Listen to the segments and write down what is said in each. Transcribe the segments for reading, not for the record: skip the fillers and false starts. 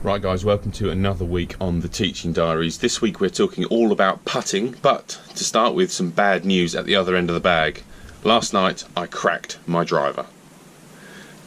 Right guys, welcome to another week on the Teaching Diaries. This week we're talking all about putting, but to start with, some bad news at the other end of the bag. Last night I cracked my driver.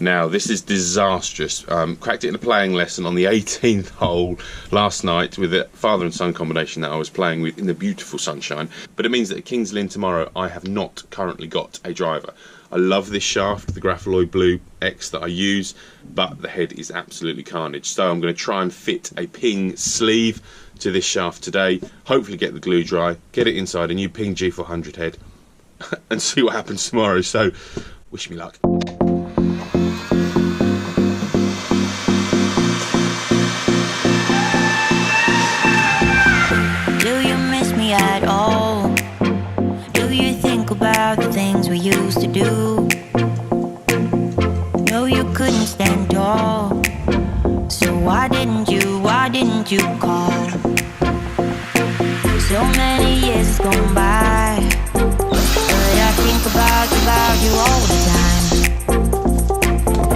Now this is disastrous. Cracked it in a playing lesson on the 18th hole last night with a father and son combination that I was playing with in the beautiful sunshine. But it means that at Kings Lynn tomorrow I have not currently got a driver. I love this shaft, the Grapholoid Blue X that I use, but the head is absolutely carnage. So I'm going to try and fit a Ping sleeve to this shaft today, hopefully get the glue dry, get it inside a new Ping G400 head, and see what happens tomorrow. So, wish me luck. Do you miss me at all? Do you think about the things we used to do? No, you couldn't stand tall. So why didn't you call? So many years has gone by, but I think about you all the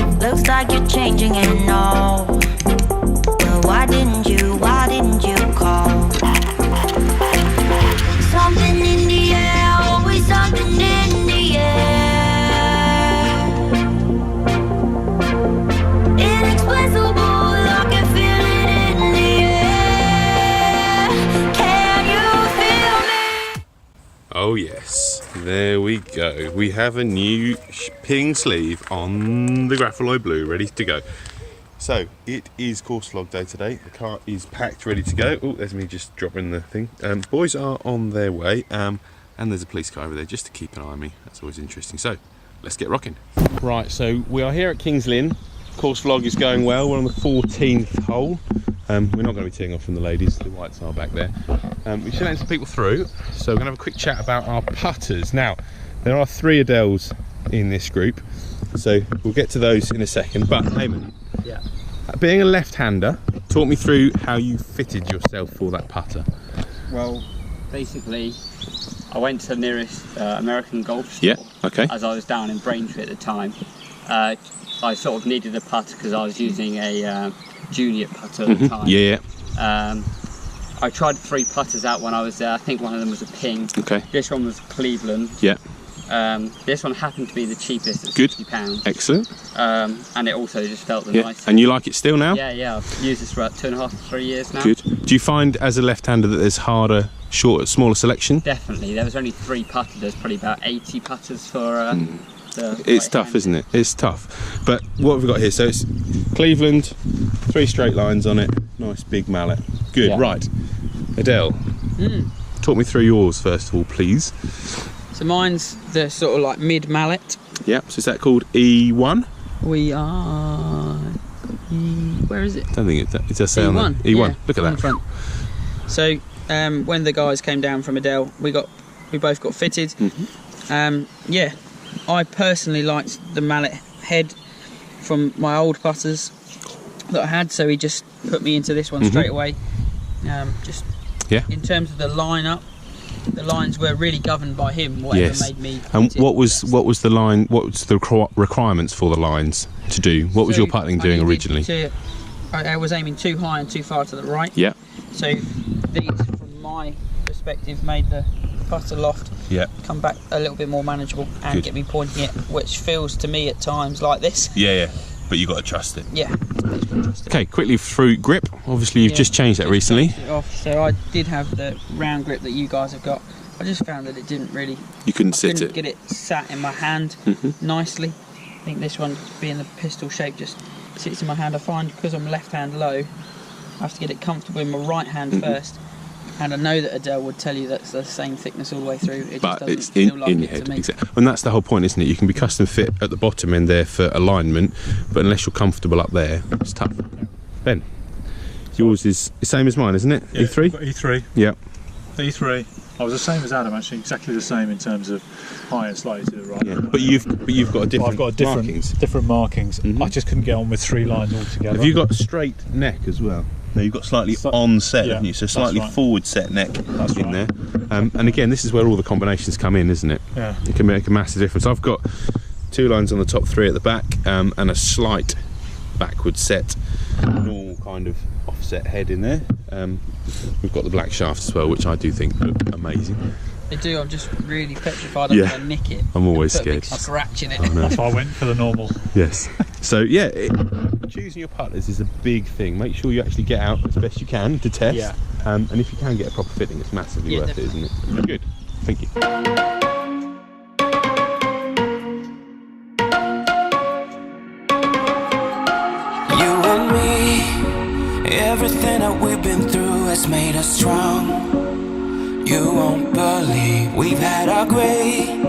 time. Looks like you're changing and all, but why didn't you call? Something in the air, always something in the air. Inexplicable, I can feel it in the air. Can you feel me? Oh yes, there we go. We have a new Ping sleeve on the Grapholoid Blue, ready to go. So, it is course log day today. The car is packed, ready to go. Oh, there's me just dropping the thing. Boys are on their way, and there's a police car over there just to keep an eye on me. That's always interesting. So, let's get rocking. Right, so we are here at Kings Lynn. Course log is going well. We're on the 14th hole. We're not going to be teeing off from the ladies. The whites are back there. We should let some people through. So, we're going to have a quick chat about our putters. Now, there are 3 Adeles in this group. So, we'll get to those in a second. But, Eamon. Yeah. Being a left-hander, talk me through how you fitted yourself for that putter. Well, basically, I went to the nearest American golf store. Yeah, okay. As I was down in Braintree at the time. I sort of needed a putter because I was using a junior putter at the time. Yeah. I tried 3 putters out when I was there. I think one of them was a Ping. Okay. This one was Cleveland. Yeah. This one happened to be the cheapest at Good. £60. Excellent. And it also just felt the Yeah. nicest. And you like it still now? Yeah, I've used this for about 2.5 to 3 years now. Good. Do you find as a left-hander that there's harder, shorter, smaller selection? Definitely. There was only 3 putters. There's probably about 80 putters for the It's tough, isn't it? It's tough. But what have we got here? So it's Cleveland, 3 straight lines on it. Nice big mallet. Good. Yeah. Right. Adele, talk me through yours first of all, please. So mine's the sort of like mid mallet. Yep. So is that called E1? We are. Where is it? I don't think it does say on E1. there. E1. Yeah, Look at on that. the front. So when the guys came down from Adele, we both got fitted. Yeah, I personally liked the mallet head from my old putters that I had, so he just put me into this one straight away. Just in terms of the lineup, the lines were really governed by him. Whatever made me. And what was the line? What was the requirements for the lines to do? What was your putting doing originally? I was aiming too high and too far to the right. Yeah. So these, from my perspective, made the putter loft come back a little bit more manageable and get me pointing it, which feels to me at times like this. Yeah. But you got to trust it. Yeah. Okay, quickly through grip. Obviously, you've just changed that recently. So I did have the round grip that you guys have got. I just found that it didn't really. You couldn't get it sat in my hand nicely. I think this one, being the pistol shape, just sits in my hand. I find because I'm left hand low, I have to get it comfortable in my right hand first. And I know that Adele would tell you that's the same thickness all the way through. It but just it's doesn't feel like in it your head. to me. Exactly. And that's the whole point, isn't it? You can be custom fit at the bottom end there for alignment, but unless you're comfortable up there, it's tough. Ben, yours is the same as mine, isn't it? Yeah, E3? Got E3. Yeah. E3. I was the same as Adam, actually, exactly the same in terms of high and slightly to the right. Yeah. But you've got a different I've got different markings. I just couldn't get on with 3 lines altogether. Have you got straight neck as well? No, you've got slightly on set, haven't you? So slightly forward set neck in there. And again, this is where all the combinations come in, isn't it? Yeah. It can make a massive difference. I've got 2 lines on the top 3 at the back, and a slight backward set, normal kind kind of offset head in there. We've got the black shafts as well, which I do think look amazing. They do. I'm just really petrified I'm going to nick it. I'm always Put a big scared. scratch in it. That's why I went for the normal. Yes. So yeah, choosing your putters is a big thing. Make sure you actually get out as best you can to test. Yeah. And if you can get a proper fitting, it's massively worth it, isn't it? Good. Thank you. You and me, everything that we've been through has made us strong. You won't believe we've had our gray,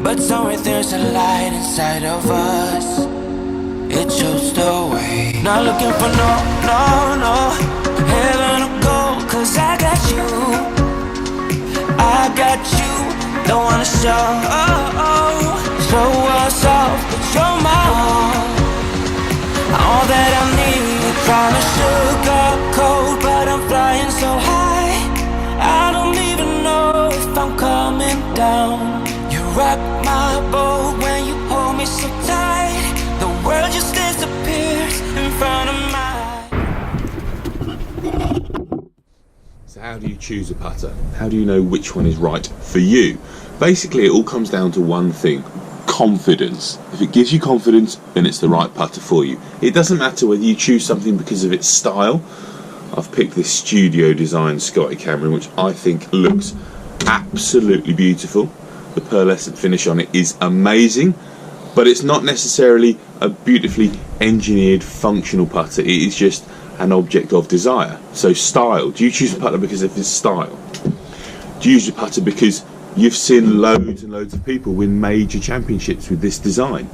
but somewhere there's a light inside of us. It shows the way. Not looking for no heaven or gold, 'cause I got you. I got you. Don't wanna show us off, but you're my all that I need. Trying to sugarcoat, but I'm flying so high. I don't even know if I'm coming down. You rock my boat when you hold me so tight. The world just disappears in front of my. So how do you choose a putter? How do you know which one is right for you? Basically, it all comes down to one thing: confidence. If it gives you confidence, then it's the right putter for you. It doesn't matter whether you choose something because of its style. I've picked this studio design Scotty Cameron, which I think looks absolutely beautiful. The pearlescent finish on it is amazing, but it's not necessarily a beautifully engineered functional putter. It is just an object of desire. So style. Do you choose a putter because of its style? Do you use a putter because you've seen loads and loads of people win major championships with this design?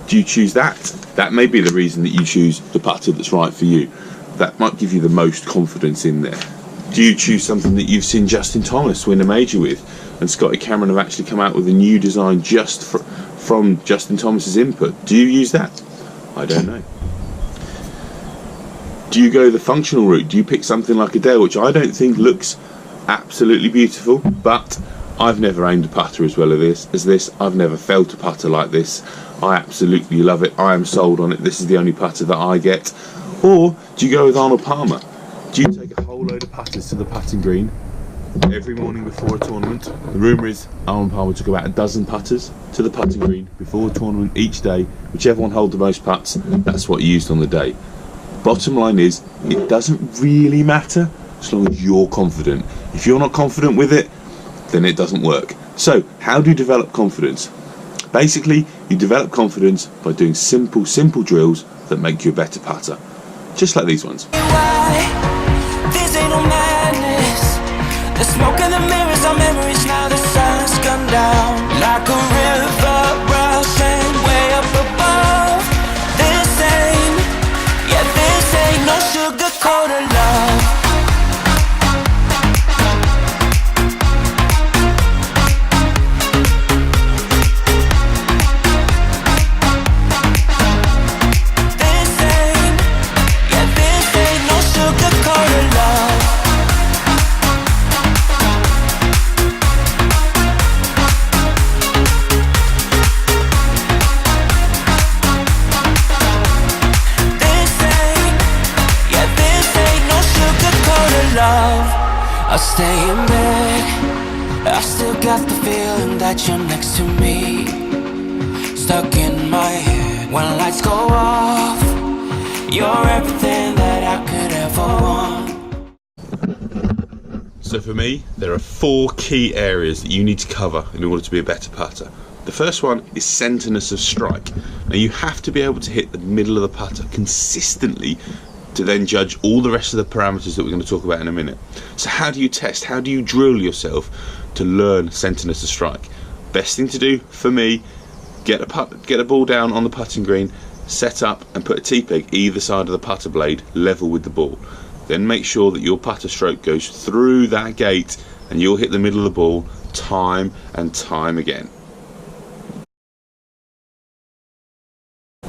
Do you choose that? That may be the reason that you choose the putter that's right for you. That might give you the most confidence in there. Do you choose something that you've seen Justin Thomas win a major with, and Scotty Cameron have actually come out with a new design just from Justin Thomas's input? Do you use that? I don't know. Do you go the functional route? Do you pick something like a Dale, which I don't think looks absolutely beautiful, but I've never aimed a putter as well as this. I've never felt a putter like this. I absolutely love it. I am sold on it. This is the only putter that I get. Or do you go with Arnold Palmer? Do you take a whole load of putters to the putting green every morning before a tournament? The rumour is Arnold Palmer took about a dozen putters to the putting green before a tournament each day. Whichever one held the most putts, that's what he used on the day. Bottom line is, it doesn't really matter as long as you're confident. If you're not confident with it, then it doesn't work. So, how do you develop confidence? Basically, you develop confidence by doing simple drills that make you a better putter. Just like these ones. This ain't no madness. The smoke in the mirrors are memories. Now the sun's gone down like a river rushing way up above. This ain't no sugar-coated love. I stay in bed, I still got the feeling that you're next to me. Stuck in my head, when lights go off, you're everything that I could ever want. So for me, there are 4 key areas that you need to cover in order to be a better putter. The first one is centreness of strike. Now you have to be able to hit the middle of the putter consistently to then judge all the rest of the parameters that we're going to talk about in a minute. So how do you test? How do you drill yourself to learn centreness of strike? Best thing to do for me, get a ball down on the putting green, set up and put a T-peg either side of the putter blade level with the ball. Then make sure that your putter stroke goes through that gate and you'll hit the middle of the ball time and time again.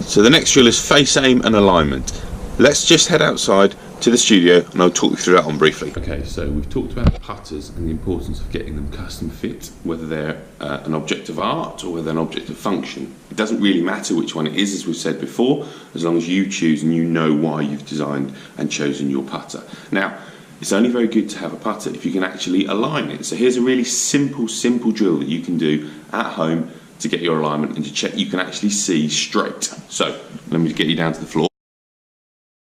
So the next drill is face aim and alignment. let's just head outside to the studio and I'll talk you through that one briefly. Okay, so we've talked about putters and the importance of getting them custom fit, whether they're an object of art or whether they're an object of function. It doesn't really matter which one it is, as we've said before, as long as you choose and you know why you've designed and chosen your putter. Now, it's only very good to have a putter if you can actually align it. So here's a really simple drill that you can do at home to get your alignment and to check you can actually see straight. So let me get you down to the floor.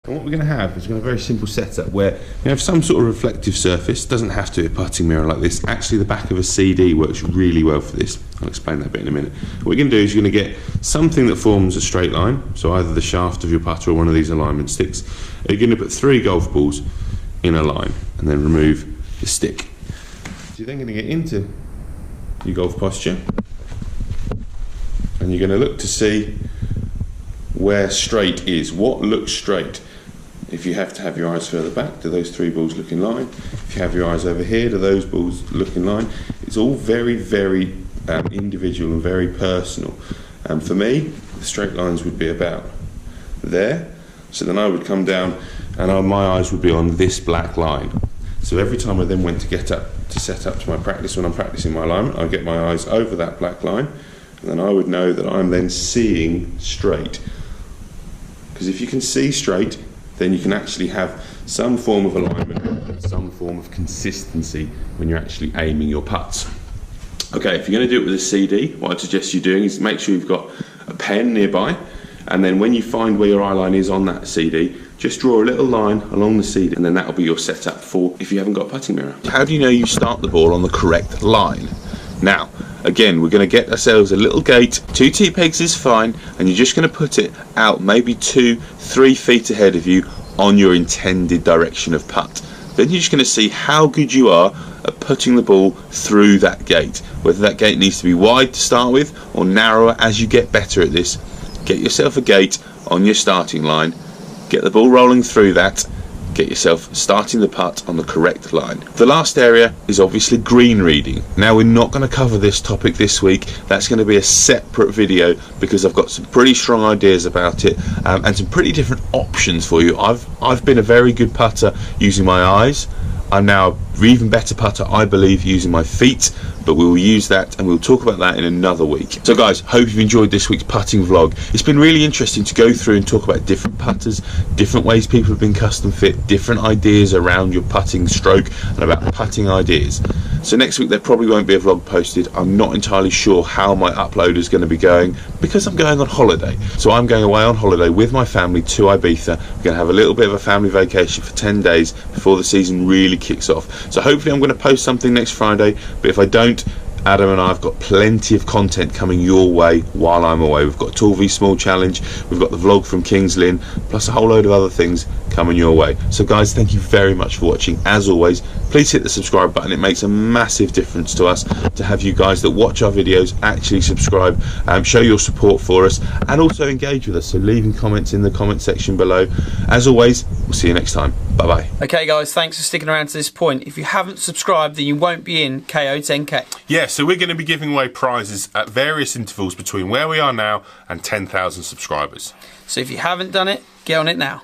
And what we're going to have is a very simple setup where you have some sort of reflective surface. It doesn't have to be a putting mirror like this. Actually, the back of a CD works really well for this. I'll explain that bit in a minute. What we're going to do is you're going to get something that forms a straight line, so either the shaft of your putter or one of these alignment sticks. You're going to put 3 golf balls in a line and then remove the stick. So you're then going to get into your golf posture and you're going to look to see where straight is, what looks straight. If you have to have your eyes further back, do those 3 balls look in line? If you have your eyes over here, do those balls look in line? It's all very individual and very personal. For me, the straight lines would be about there. So then I would come down and my eyes would be on this black line. So every time I then went to get up to set up to my practice, when I'm practicing my alignment, I get my eyes over that black line, and then I would know that I'm then seeing straight. Because if you can see straight, then you can actually have some form of alignment, some form of consistency when you're actually aiming your putts. Okay, if you're going to do it with a CD, what I'd suggest you doing is make sure you've got a pen nearby, and then when you find where your eye line is on that CD, just draw a little line along the CD, and then that'll be your setup for if you haven't got a putting mirror. How do you know you start the ball on the correct line? Now, again, we're going to get ourselves a little gate. 2 T-pegs is fine, and you're just going to put it out maybe 2-3 feet ahead of you on your intended direction of putt. Then you're just going to see how good you are at putting the ball through that gate. Whether that gate needs to be wide to start with or narrower as you get better at this. Get yourself a gate on your starting line, get the ball rolling through that, get yourself starting the putt on the correct line. The last area is obviously green reading. Now, we're not going to cover this topic this week. That's going to be a separate video because I've got some pretty strong ideas about it and some pretty different options for you. I've been a very good putter using my eyes. I'm now an even better putter, I believe, using my feet, but we will use that and we'll talk about that in another week. So guys, hope you've enjoyed this week's putting vlog. It's been really interesting to go through and talk about different putters, different ways people have been custom fit, different ideas around your putting stroke and about putting ideas. So next week there probably won't be a vlog posted. I'm not entirely sure how my upload is going to be going because I'm going on holiday. So I'm going away on holiday with my family to Ibiza. We're going to have a little bit of a family vacation for 10 days before the season really kicks off. So hopefully I'm going to post something next Friday, but if I don't, Adam and I have got plenty of content coming your way while I'm away. We've got a Tall v Small challenge, we've got the vlog from Kings Lynn, plus a whole load of other things coming your way. So guys, thank you very much for watching. As always, please hit the subscribe button. It makes a massive difference to us to have you guys that watch our videos actually subscribe, show your support for us, and also engage with us. So leaving comments in the comment section below. As always, we'll see you next time. Bye bye. Okay guys, thanks for sticking around to this point. If you haven't subscribed, then you won't be in KO 10K. Yeah, so we're going to be giving away prizes at various intervals between where we are now and 10,000 subscribers. So if you haven't done it, get on it now.